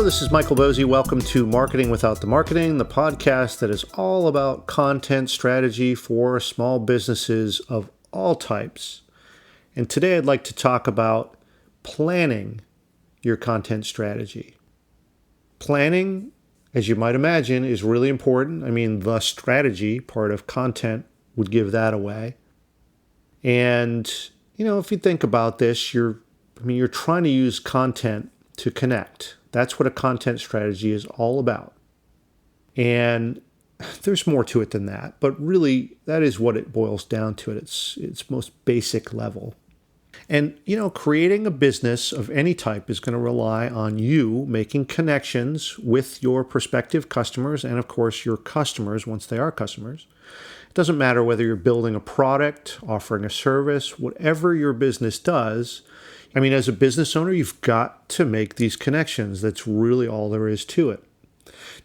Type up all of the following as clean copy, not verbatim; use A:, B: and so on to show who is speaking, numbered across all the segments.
A: this is Michael Bosey. Welcome to Marketing Without the Marketing, the podcast that is all about content strategy for small businesses of all types. And today I'd like to talk about planning your content strategy. Planning, as you might imagine, is really important. I mean, the strategy part of content would give that away. And, if you think about this, you're trying to use content to connect. That's what a content strategy is all about. And there's more to it than that, but really that is what it boils down to at its most basic level. And, creating a business of any type is going to rely on you making connections with your prospective customers and, of course, your customers once they are customers. It doesn't matter whether you're building a product, offering a service, whatever your business does. As a business owner, you've got to make these connections. That's really all there is to it.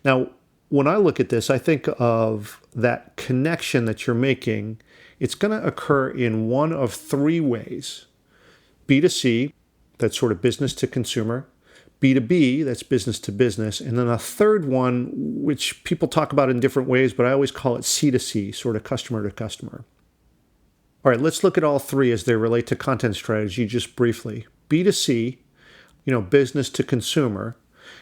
A: Now, when I look at this, I think of that connection that you're making. It's going to occur in one of three ways. B2C, that's sort of business to consumer. B2B, that's business to business. And then a third one, which people talk about in different ways, but I always call it C2C, sort of customer to customer. All right, let's look at all three as they relate to content strategy just briefly. B2C, business to consumer.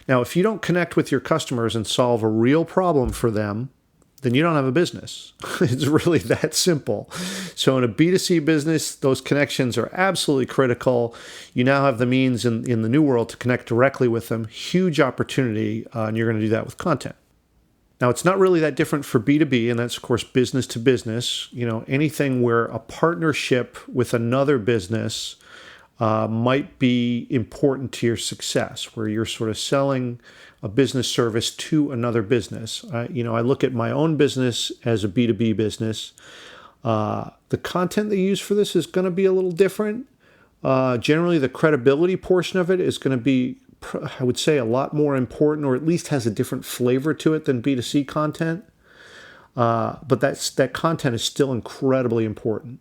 A: Now, if you don't connect with your customers and solve a real problem for them, then you don't have a business. It's really that simple. So in a B2C business, those connections are absolutely critical. You now have the means in the new world to connect directly with them. Huge opportunity, and you're going to do that with content. Now, it's not really that different for B2B, and that's, of course, business to business. Anything where a partnership with another business might be important to your success, where you're sort of selling a business service to another business. I look at my own business as a B2B business. The content they use for this is going to be a little different. Generally, the credibility portion of it is going to be, I would say, a lot more important, or at least has a different flavor to it than B2C content. But that content is still incredibly important.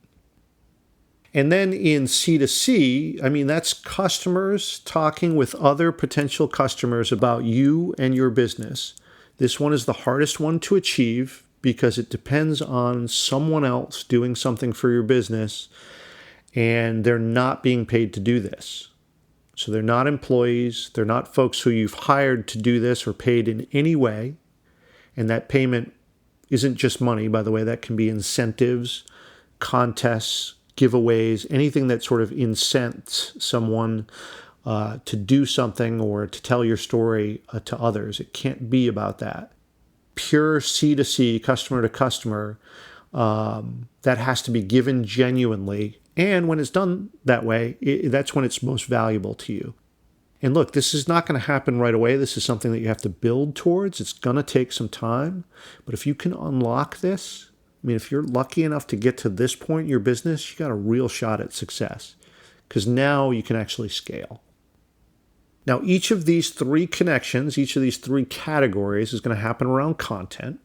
A: And then in C2C, that's customers talking with other potential customers about you and your business. This one is the hardest one to achieve because it depends on someone else doing something for your business, and they're not being paid to do this. So they're not employees. They're not folks who you've hired to do this or paid in any way. And that payment isn't just money, by the way. That can be incentives, contests, giveaways, anything that sort of incents someone to do something or to tell your story to others. It can't be about that. Pure C2C, customer to customer, that has to be given genuinely. And when it's done that way, that's when it's most valuable to you. And look, this is not going to happen right away. This is something that you have to build towards. It's going to take some time. But if you can unlock this, if you're lucky enough to get to this point in your business, you got a real shot at success because now you can actually scale. Now, each of these three connections, each of these three categories is going to happen around content.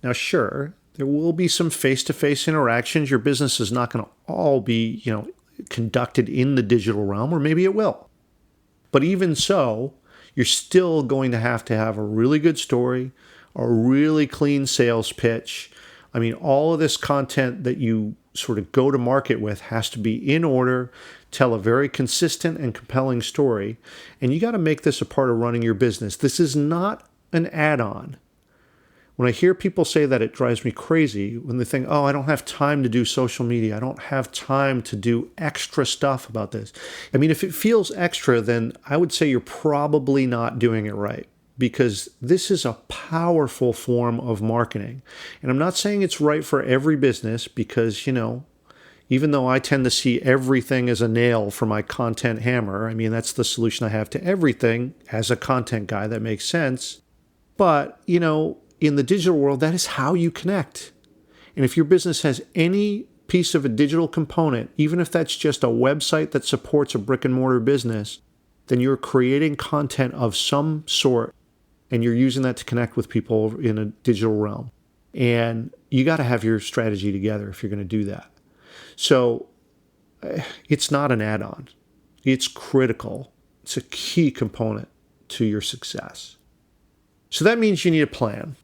A: Now, sure, there will be some face-to-face interactions. Your business is not going to all be, conducted in the digital realm, or maybe it will. But even so, you're still going to have a really good story, a really clean sales pitch. All of this content that you sort of go to market with has to be in order, tell a very consistent and compelling story, and you got to make this a part of running your business. This is not an add-on. When I hear people say that, it drives me crazy when they think, I don't have time to do social media. I don't have time to do extra stuff about this. If it feels extra, then I would say you're probably not doing it right. Because this is a powerful form of marketing. And I'm not saying it's right for every business because, even though I tend to see everything as a nail for my content hammer, that's the solution I have to everything as a content guy. That makes sense. But, in the digital world, that is how you connect. And if your business has any piece of a digital component, even if that's just a website that supports a brick and mortar business, then you're creating content of some sort and you're using that to connect with people in a digital realm. And you got to have your strategy together if you're going to do that. So it's not an add-on. It's critical. It's a key component to your success. So that means you need a plan.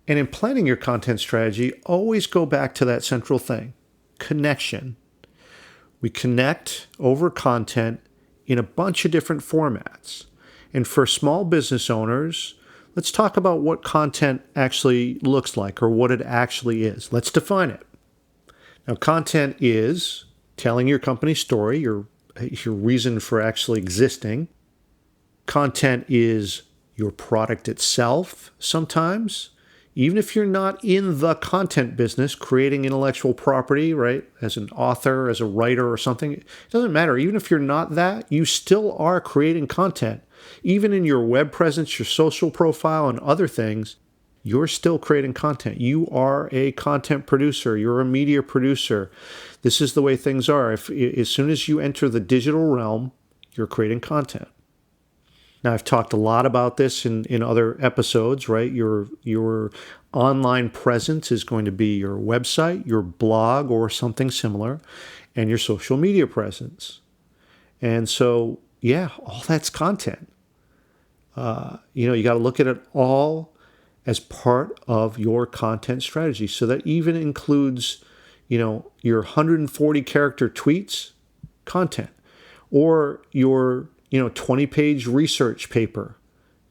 A: And in planning your content strategy, always go back to that central thing, connection. We connect over content in a bunch of different formats. And for small business owners, let's talk about what content actually looks like or what it actually is. Let's define it. Now, content is telling your company's story, your reason for actually existing. Content is your product itself sometimes. Even if you're not in the content business, creating intellectual property, right, as an author, as a writer or something, it doesn't matter. Even if you're not that, you still are creating content. Even in your web presence, your social profile, and other things, you're still creating content. You are a content producer. You're a media producer. This is the way things are. As soon as you enter the digital realm, you're creating content. Now, I've talked a lot about this in other episodes, right? Your online presence is going to be your website, your blog, or something similar, and your social media presence. And so, yeah, all that's content. You got to look at it all as part of your content strategy. So that even includes, your 140 character tweets, content, or your 20-page research paper,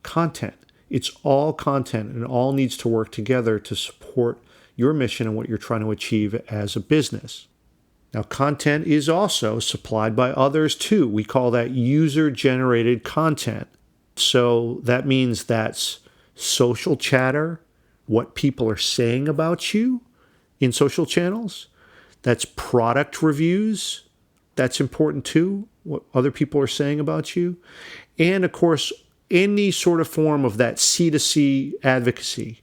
A: content. It's all content, and it all needs to work together to support your mission and what you're trying to achieve as a business. Now, content is also supplied by others too. We call that user-generated content. So that means that's social chatter, what people are saying about you in social channels. That's product reviews. That's important too, what other people are saying about you. And of course, any sort of form of that C2C advocacy.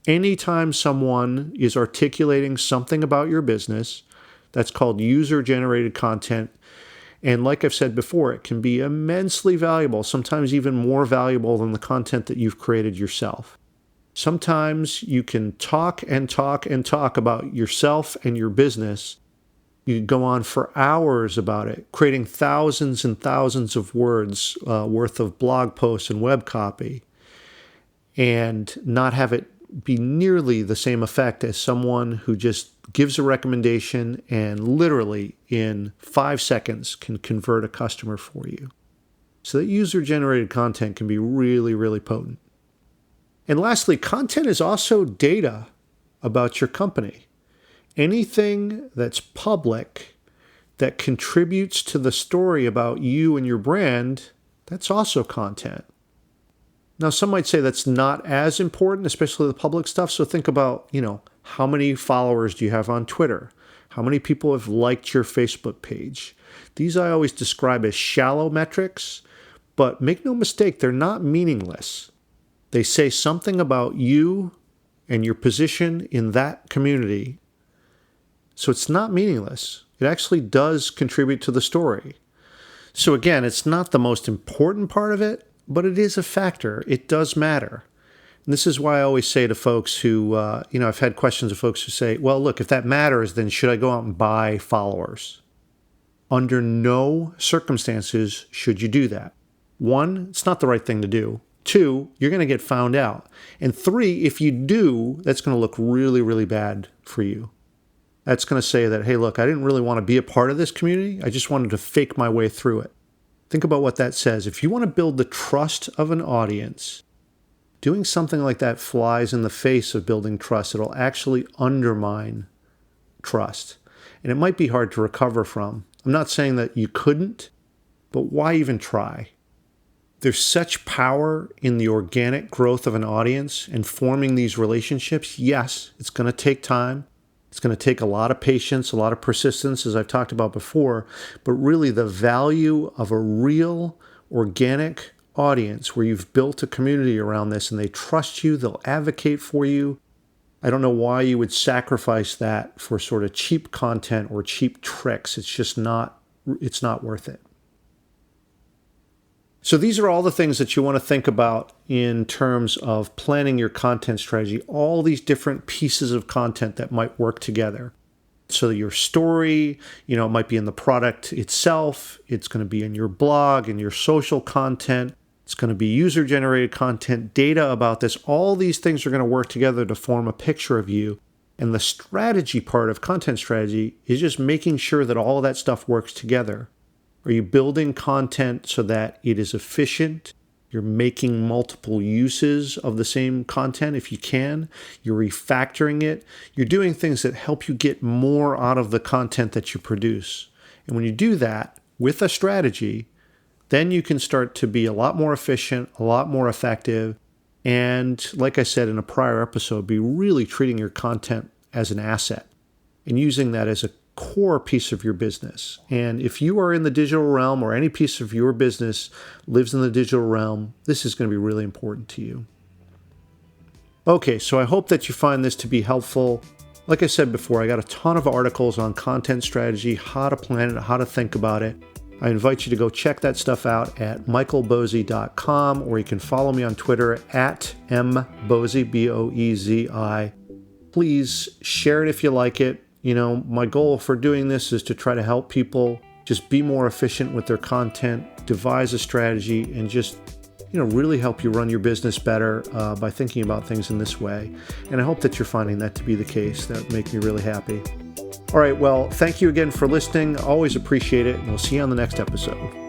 A: Anytime someone is articulating something about your business, that's called user-generated content. And like I've said before, it can be immensely valuable, sometimes even more valuable than the content that you've created yourself. Sometimes you can talk and talk and talk about yourself and your business. You can go on for hours about it, creating thousands and thousands of words worth of blog posts and web copy, and not have it be nearly the same effect as someone who just gives a recommendation and literally in 5 seconds can convert a customer for you. So that user-generated content can be really, really potent. And lastly, content is also data about your company. Anything that's public that contributes to the story about you and your brand, that's also content. Now, some might say that's not as important, especially the public stuff. So think about, how many followers do you have on Twitter? How many people have liked your Facebook page? These I always describe as shallow metrics, but make no mistake, they're not meaningless. They say something about you and your position in that community. So it's not meaningless. It actually does contribute to the story. So again, it's not the most important part of it, but it is a factor. It does matter. And this is why I always say to folks who, I've had questions of folks who say, well, look, if that matters, then should I go out and buy followers? Under no circumstances should you do that. 1, it's not the right thing to do. 2, you're going to get found out. And 3, if you do, that's going to look really, really bad for you. That's going to say that, hey, look, I didn't really want to be a part of this community. I just wanted to fake my way through it. Think about what that says. If you want to build the trust of an audience, doing something like that flies in the face of building trust. It'll actually undermine trust. And it might be hard to recover from. I'm not saying that you couldn't, but why even try? There's such power in the organic growth of an audience and forming these relationships. Yes, it's going to take time. It's going to take a lot of patience, a lot of persistence, as I've talked about before. But really, the value of a real organic audience where you've built a community around this and they trust you, they'll advocate for you. I don't know why you would sacrifice that for sort of cheap content or cheap tricks. It's not worth it. So these are all the things that you want to think about in terms of planning your content strategy, all these different pieces of content that might work together. So your story, it might be in the product itself. It's going to be in your blog and your social content. It's going to be user-generated content, data about this. All these things are going to work together to form a picture of you. And the strategy part of content strategy is just making sure that all of that stuff works together. Are you building content so that it is efficient? You're making multiple uses of the same content if you can. You're refactoring it. You're doing things that help you get more out of the content that you produce. And when you do that with a strategy, then you can start to be a lot more efficient, a lot more effective, and like I said in a prior episode, be really treating your content as an asset and using that as a core piece of your business. And if you are in the digital realm or any piece of your business lives in the digital realm, this is going to be really important to you. Okay, so I hope that you find this to be helpful. Like I said before, I got a ton of articles on content strategy, how to plan it, how to think about it. I invite you to go check that stuff out at michaelboezi.com, or you can follow me on Twitter at mboezi, Boezi. Please share it if you like it. You know, my goal for doing this is to try to help people just be more efficient with their content, devise a strategy, and just, really help you run your business better by thinking about things in this way. And I hope that you're finding that to be the case. That would make me really happy. All right, well, thank you again for listening. Always appreciate it, and we'll see you on the next episode.